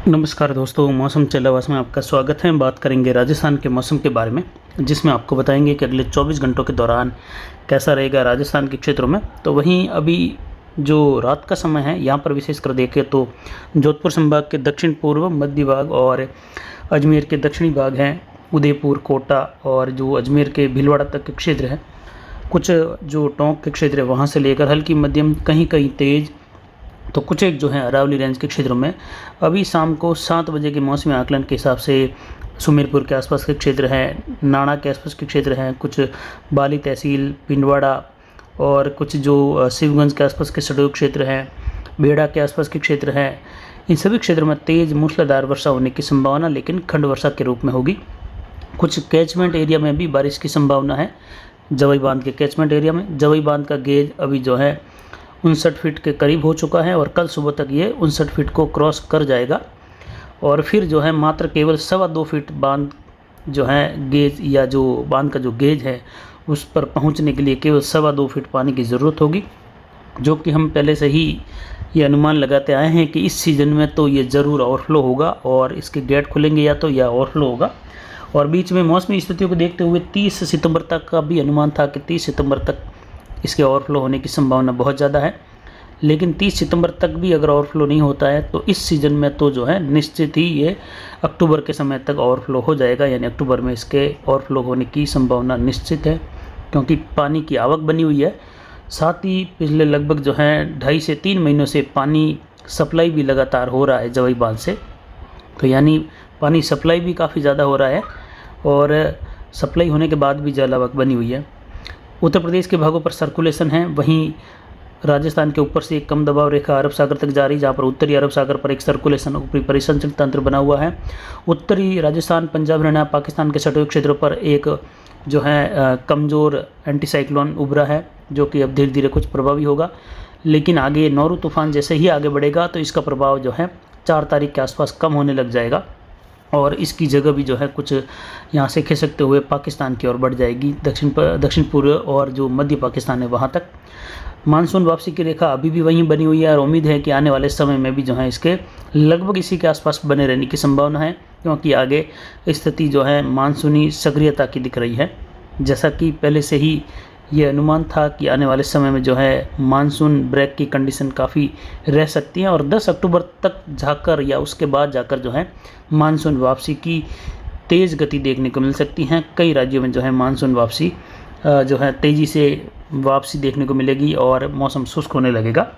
नमस्कार दोस्तों, मौसम चलावास में आपका स्वागत है। बात करेंगे राजस्थान के मौसम के बारे में, जिसमें आपको बताएंगे कि अगले 24 घंटों के दौरान कैसा रहेगा राजस्थान के क्षेत्रों में। तो वहीं अभी जो रात का समय है, यहाँ पर विशेषकर देखें तो जोधपुर संभाग के दक्षिण पूर्व मध्य भाग और अजमेर के दक्षिणी भाग हैं, उदयपुर, कोटा और जो अजमेर के भीलवाड़ा तक के क्षेत्र हैं, कुछ जो टोंक के क्षेत्र है वहाँ से लेकर हल्की मध्यम, कहीं कहीं तेज़, तो कुछ एक जो है अरावली रेंज के क्षेत्रों में अभी शाम को 7 बजे के मौसमी आकलन के हिसाब से सुमेरपुर के आसपास के क्षेत्र हैं, नाना के आसपास के क्षेत्र हैं, कुछ बाली तहसील, पिंडवाड़ा और कुछ जो शिवगंज के आसपास के सड़क क्षेत्र हैं, बेड़ा के आसपास के क्षेत्र हैं, इन सभी क्षेत्रों में तेज़ मूसलाधार वर्षा होने की संभावना, लेकिन खंड वर्षा के रूप में होगी। कुछ कैचमेंट एरिया में भी बारिश की संभावना है। जवई बांध के कैचमेंट एरिया में जवई बांध का गेज अभी जो है 59 फीट के करीब हो चुका है और कल सुबह तक ये 59 फीट को क्रॉस कर जाएगा और फिर जो है मात्र केवल 2.25 फीट बांध जो है गेज, या जो बांध का जो गेज है उस पर पहुंचने के लिए केवल 2.25 फीट पानी की ज़रूरत होगी, जो कि हम पहले से ही ये अनुमान लगाते आए हैं कि इस सीज़न में तो ये ज़रूर ओवरफ्लो होगा और इसके गेट खुलेंगे या तो या ओवरफ्लो होगा। और बीच में मौसमी स्थितियों को देखते हुए 30 सितंबर तक का भी अनुमान था कि 30 सितंबर तक इसके ओवरफ्लो होने की संभावना बहुत ज़्यादा है, लेकिन 30 सितंबर तक भी अगर ओवरफ्लो नहीं होता है तो इस सीज़न में तो जो है निश्चित ही ये अक्टूबर के समय तक ओवरफ्लो हो जाएगा, यानी अक्टूबर में इसके ओवरफ्लो होने की संभावना निश्चित है, क्योंकि पानी की आवक बनी हुई है। साथ ही पिछले लगभग जो है 2.5 से 3 महीनों से पानी सप्लाई भी लगातार हो रहा है जवई बांध से, तो यानी पानी सप्लाई भी काफ़ी ज़्यादा हो रहा है और सप्लाई होने के बाद भी जल आवक बनी हुई है। उत्तर प्रदेश के भागों पर सर्कुलेशन है, वहीं राजस्थान के ऊपर से एक कम दबाव रेखा अरब सागर तक जा रही, जहाँ पर उत्तरी अरब सागर पर एक सर्कुलेशन ऊपरी परिसंचरण तंत्र बना हुआ है। उत्तरी राजस्थान, पंजाब, हरियाणा, पाकिस्तान के सटे क्षेत्रों पर एक जो है कमज़ोर एंटीसाइक्लोन उभरा है, जो कि अब धीरे धीरे कुछ प्रभावी होगा, लेकिन आगे नौरू तूफान जैसे ही आगे बढ़ेगा तो इसका प्रभाव जो है 4 तारीख के आसपास कम होने लग जाएगा और इसकी जगह भी जो है कुछ यहाँ से खिसकते हुए पाकिस्तान की ओर बढ़ जाएगी, दक्षिण पूर्व और जो मध्य पाकिस्तान है वहाँ तक। मानसून वापसी की रेखा अभी भी वहीं बनी हुई है और उम्मीद है कि आने वाले समय में भी जो है इसके लगभग इसी के आसपास बने रहने की संभावना है, क्योंकि आगे स्थिति जो है मानसूनी सक्रियता की दिख रही है। जैसा कि पहले से ही ये अनुमान था कि आने वाले समय में जो है मानसून ब्रेक की कंडीशन काफ़ी रह सकती है और 10 अक्टूबर तक जाकर या उसके बाद जाकर जो है मानसून वापसी की तेज़ गति देखने को मिल सकती हैं। कई राज्यों में जो है मानसून वापसी जो है तेज़ी से वापसी देखने को मिलेगी और मौसम शुष्क होने लगेगा।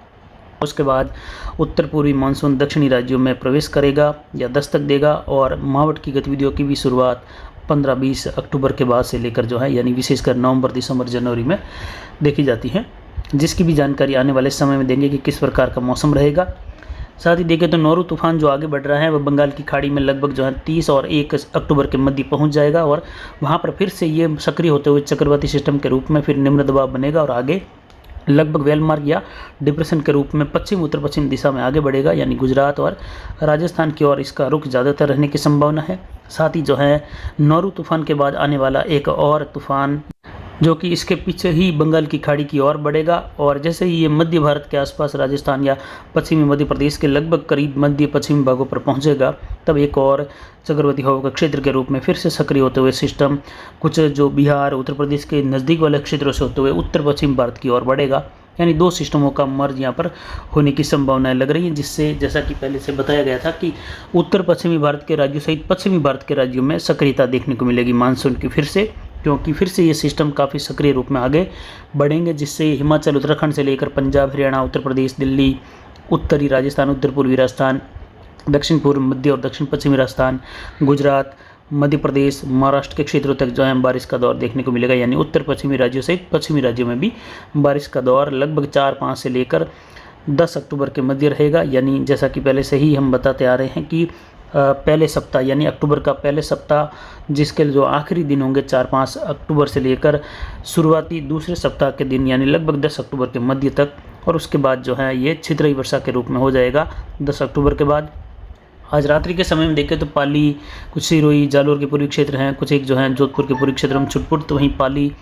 उसके बाद उत्तर पूर्वी मानसून दक्षिणी राज्यों में प्रवेश करेगा या दस्तक देगा और मावठ की गतिविधियों की भी शुरुआत 15-20 अक्टूबर के बाद से लेकर जो है, यानी विशेषकर नवंबर, दिसंबर, जनवरी में देखी जाती है, जिसकी भी जानकारी आने वाले समय में देंगे कि किस प्रकार का मौसम रहेगा। साथ ही देखें तो नौरू तूफान जो आगे बढ़ रहा है वह बंगाल की खाड़ी में लगभग जो है 30 और 1 अक्टूबर के मध्य पहुंच जाएगा और वहां पर फिर से ये सक्रिय होते हुए चक्रवाती सिस्टम के रूप में फिर निम्न दबाव बनेगा और आगे लगभग वेलमार्ग या डिप्रेशन के रूप में पश्चिम उत्तर पश्चिम दिशा में आगे बढ़ेगा, यानी गुजरात और राजस्थान की ओर इसका रुख ज़्यादातर रहने की संभावना है। साथ ही जो है नौरू तूफान के बाद आने वाला एक और तूफान जो कि इसके पीछे ही बंगाल की खाड़ी की ओर बढ़ेगा और जैसे ही ये मध्य भारत के आसपास राजस्थान या पश्चिमी मध्य प्रदेश के लगभग करीब मध्य पश्चिमी भागों पर पहुंचेगा, तब एक और चक्रवाती हवा का क्षेत्र के रूप में फिर से सक्रिय होते हुए सिस्टम कुछ जो बिहार, उत्तर प्रदेश के नज़दीक वाले क्षेत्रों से होते हुए उत्तर पश्चिम भारत की ओर बढ़ेगा, यानी 2 सिस्टमों का मर्ज यहाँ पर होने की संभावनाएं लग रही हैं, जिससे जैसा कि पहले से बताया गया था कि उत्तर पश्चिमी भारत के राज्यों सहित पश्चिमी भारत के राज्यों में सक्रियता देखने को मिलेगी मानसून की फिर से, क्योंकि फिर से ये सिस्टम काफ़ी सक्रिय रूप में आगे बढ़ेंगे, जिससे हिमाचल, उत्तराखंड से लेकर पंजाब, हरियाणा, उत्तर प्रदेश, दिल्ली, उत्तरी राजस्थान, उत्तर पूर्वी राजस्थान, दक्षिण पूर्व, मध्य और दक्षिण पश्चिमी राजस्थान, गुजरात, मध्य प्रदेश, महाराष्ट्र के क्षेत्रों तक जो है बारिश का दौर देखने को मिलेगा, यानी उत्तर पश्चिमी राज्यों से पश्चिमी राज्यों में भी बारिश का दौर लगभग 4-5 से लेकर 10 अक्टूबर के मध्य रहेगा। यानी जैसा कि पहले से ही हम बताते आ रहे हैं कि पहले सप्ताह यानी अक्टूबर का पहले सप्ताह जिसके जो आखिरी दिन होंगे 4-5 अक्टूबर से लेकर शुरुआती दूसरे सप्ताह के दिन यानी लगभग 10 अक्टूबर के मध्य तक, और उसके बाद जो है ये छितरई वर्षा के रूप में हो जाएगा 10 अक्टूबर के बाद। आज रात्रि के समय में देखें तो पाली, कुछ सिरोही, जालोर के पूर्वी क्षेत्र हैं, कुछ एक जो है जोधपुर के पूर्वी क्षेत्र में छुटपुट, तो वहीं पाली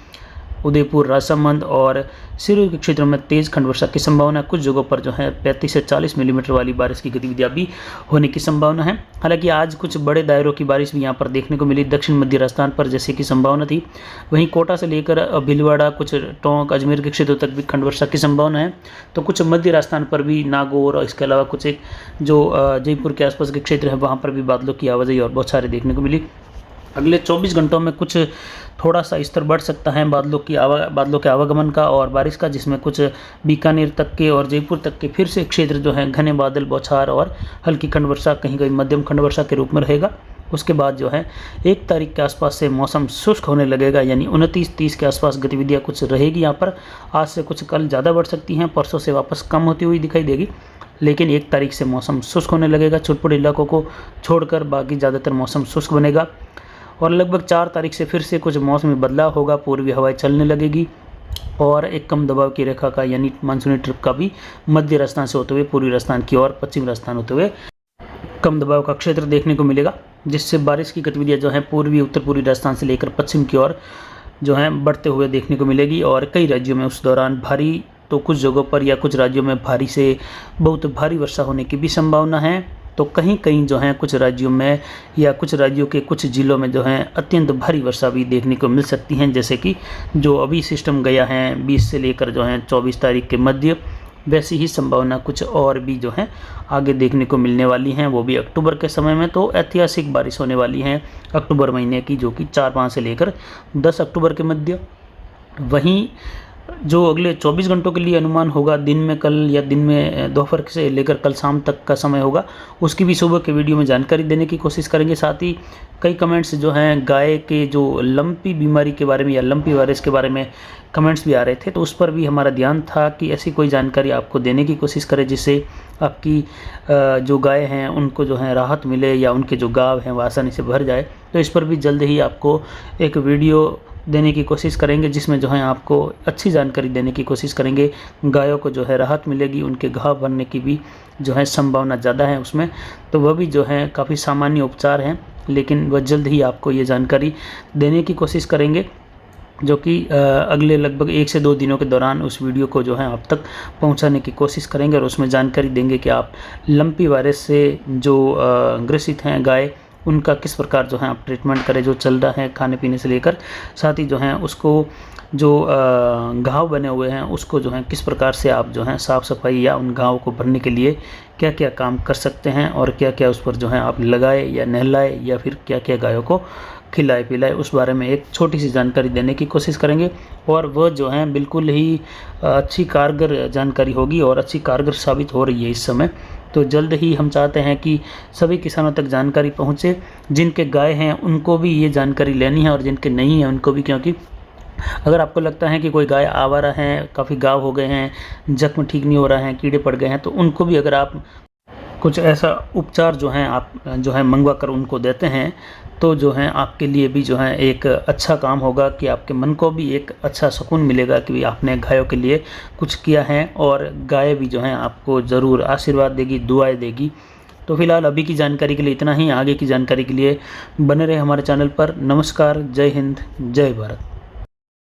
उदयपुर, राजसमंद और सिरोही के क्षेत्रों में तेज़ खंड वर्षा की संभावना है। कुछ जगहों पर जो है 35 से 40 मिलीमीटर वाली बारिश की गतिविधियाँ भी होने की संभावना है। हालांकि आज कुछ बड़े दायरों की बारिश भी यहाँ पर देखने को मिली। दक्षिण मध्य राजस्थान पर जैसे की संभावना थी, वहीं कोटा से लेकर भीलवाड़ा, कुछ टोंक, अजमेर के क्षेत्रों तक भी खंड वर्षा की संभावना है। तो कुछ मध्य राजस्थान पर भी नागौर और इसके अलावा कुछ एक जो जयपुर के आसपास के क्षेत्र है वहाँ पर भी बादलों की आवाजाही और बौछारें देखने को मिली। अगले 24 घंटों में कुछ थोड़ा सा स्तर बढ़ सकता है बादलों के आवागमन का और बारिश का, जिसमें कुछ बीकानेर तक के और जयपुर तक के फिर से क्षेत्र जो हैं घने बादल, बौछार और हल्की खंड वर्षा, कहीं कहीं मध्यम खंड वर्षा के रूप में रहेगा। उसके बाद जो है 1 तारीख के आसपास से मौसम शुष्क होने लगेगा, यानी 29-30 के आसपास गतिविधियाँ कुछ रहेगी यहाँ पर। आज से कुछ कल ज़्यादा बढ़ सकती हैं, परसों से वापस कम होती हुई दिखाई देगी, लेकिन 1 तारीख से मौसम शुष्क होने लगेगा। छोटे इलाकों को छोड़कर बाकी ज़्यादातर मौसम शुष्क बनेगा और लगभग 4 तारीख से फिर से कुछ मौसमी बदलाव होगा। पूर्वी हवाएं चलने लगेगी और एक कम दबाव की रेखा का यानी मानसूनी ट्रिप का भी मध्य राजस्थान से होते हुए पूर्वी राजस्थान की ओर, पश्चिम राजस्थान होते हुए कम दबाव का क्षेत्र देखने को मिलेगा, जिससे बारिश की गतिविधियाँ जो है पूर्वी उत्तर पूर्वी राजस्थान से लेकर पश्चिम की ओर जो है बढ़ते हुए देखने को मिलेगी। और कई राज्यों में उस दौरान भारी, तो कुछ जगहों पर या कुछ राज्यों में भारी से बहुत भारी वर्षा होने की भी संभावना है। तो कहीं कहीं जो है कुछ राज्यों में या कुछ राज्यों के कुछ ज़िलों में जो है अत्यंत भारी वर्षा भी देखने को मिल सकती हैं, जैसे कि जो अभी सिस्टम गया है 20 से लेकर जो है 24 तारीख के मध्य, वैसी ही संभावना कुछ और भी जो है आगे देखने को मिलने वाली हैं, वो भी अक्टूबर के समय में। तो ऐतिहासिक बारिश होने वाली हैं अक्टूबर महीने की, जो कि 4-5 से लेकर 10 अक्टूबर के मध्य। वहीं जो अगले 24 घंटों के लिए अनुमान होगा, दिन में कल या दिन में दोपहर से लेकर कल शाम तक का समय होगा, उसकी भी सुबह के वीडियो में जानकारी देने की कोशिश करेंगे। साथ ही कई कमेंट्स जो हैं गाय के जो लंपी बीमारी के बारे में या लंपी वायरस के बारे में कमेंट्स भी आ रहे थे, तो उस पर भी हमारा ध्यान था कि ऐसी कोई जानकारी आपको देने की कोशिश करें जिससे आपकी जो गाय हैं उनको जो है राहत मिले या उनके जो गाँव हैं वो आसानी से भर जाए। तो इस पर भी जल्द ही आपको एक वीडियो देने की कोशिश करेंगे, जिसमें जो है आपको अच्छी जानकारी देने की कोशिश करेंगे। गायों को जो है राहत मिलेगी, उनके घाव भरने की भी जो है संभावना ज़्यादा है उसमें, तो वह भी जो है काफ़ी सामान्य उपचार हैं, लेकिन वह जल्द ही आपको ये जानकारी देने की कोशिश करेंगे, जो कि अगले लगभग 1 से 2 दिनों के दौरान उस वीडियो को जो है आप तक पहुंचाने की कोशिश करेंगे और उसमें जानकारी देंगे कि आप लंपी वायरस से जो ग्रसित हैं गाय, उनका किस प्रकार जो है आप ट्रीटमेंट करें, जो चल रहा है खाने पीने से लेकर, साथ ही जो है उसको जो घाव बने हुए हैं उसको जो है किस प्रकार से आप जो है साफ़ सफाई या उन घाव को भरने के लिए क्या क्या काम कर सकते हैं और क्या क्या उस पर जो है आप लगाए या नहलाए या फिर क्या क्या गायों को खिलाए पिलाए, उस बारे में एक छोटी सी जानकारी देने की कोशिश करेंगे। और वह जो है बिल्कुल ही अच्छी कारगर जानकारी होगी और अच्छी कारगर साबित हो रही है इस समय। तो जल्द ही हम चाहते हैं कि सभी किसानों तक जानकारी पहुंचे, जिनके गाय हैं उनको भी ये जानकारी लेनी है और जिनके नहीं हैं उनको भी, क्योंकि अगर आपको लगता है कि कोई गाय आवारा है, काफ़ी घाव हो गए हैं, जख्म ठीक नहीं हो रहा है, कीड़े पड़ गए हैं, तो उनको भी अगर आप कुछ ऐसा उपचार जो है आप जो है मंगवा कर उनको देते हैं, तो जो है आपके लिए भी जो है एक अच्छा काम होगा कि आपके मन को भी एक अच्छा सुकून मिलेगा कि आपने गायों के लिए कुछ किया है और गाय भी जो है आपको ज़रूर आशीर्वाद देगी, दुआएं देगी। तो फिलहाल अभी की जानकारी के लिए इतना ही। आगे की जानकारी के लिए बने रहे हमारे चैनल पर। नमस्कार, जय हिंद, जय भारत।